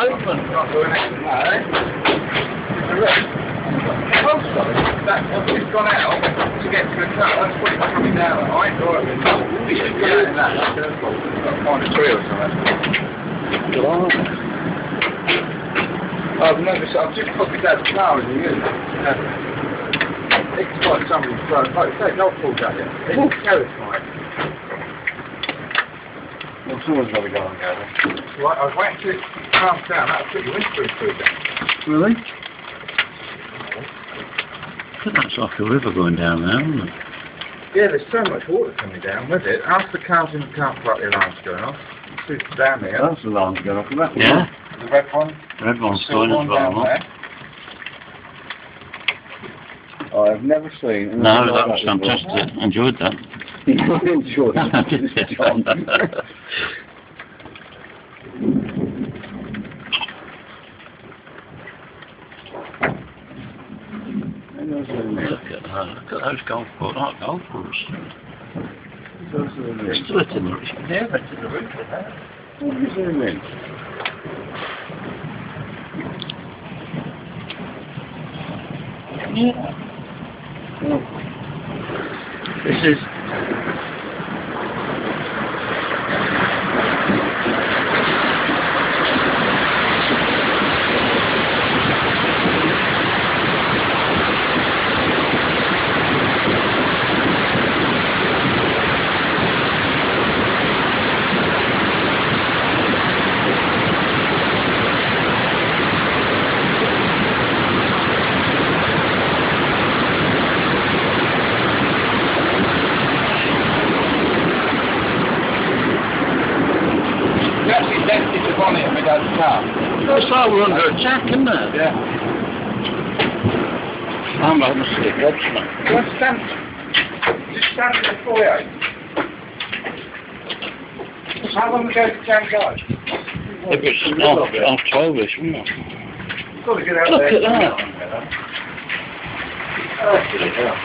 open. Not doing anything now, eh? It's gone out to get to the car. That's what it's coming down. I ain't got it. It's gone out in that. That's their fault. It's got to find a tree or something. I've just copied that car in the unit. It's like somebody's thrown. Like you say, no fault at you. It's terrifying. Well, someone's got to go and gather. Right, I was waiting till it calms down. That'll put your windscreen through then. Really? That's like a river going down there, isn't it? Yeah, there's so much water coming down with it. Ask the cars in the car park the alarm's going off. It's down there. That's the alarm's going off. That Yeah. The red one. The red one's The going silver as one down well. there. I've never seen. No, that was fantastic. Enjoyed that. I enjoyed it. Look at that. Look at those golf balls. Like golf balls. It's still in the roof. Yeah, that's in the roof of that. What are you zoom in? Yeah. This is... You actually dented the bonnet with that car. It's like we're under attack, isn't it? Yeah. I'm honestly gobsmacked. Just stand in the foyer. How long ago did Jan go? If it's half 12-ish, isn't it? You've got to get out Look there. at that. Oh, yeah.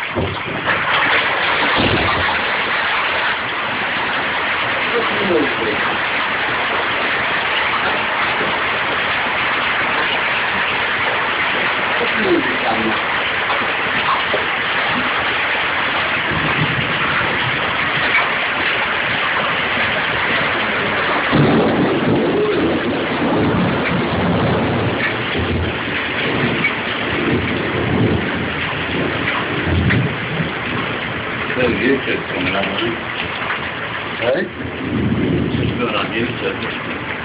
YouTube coming up, isn't it? Hey? It's just going on YouTube.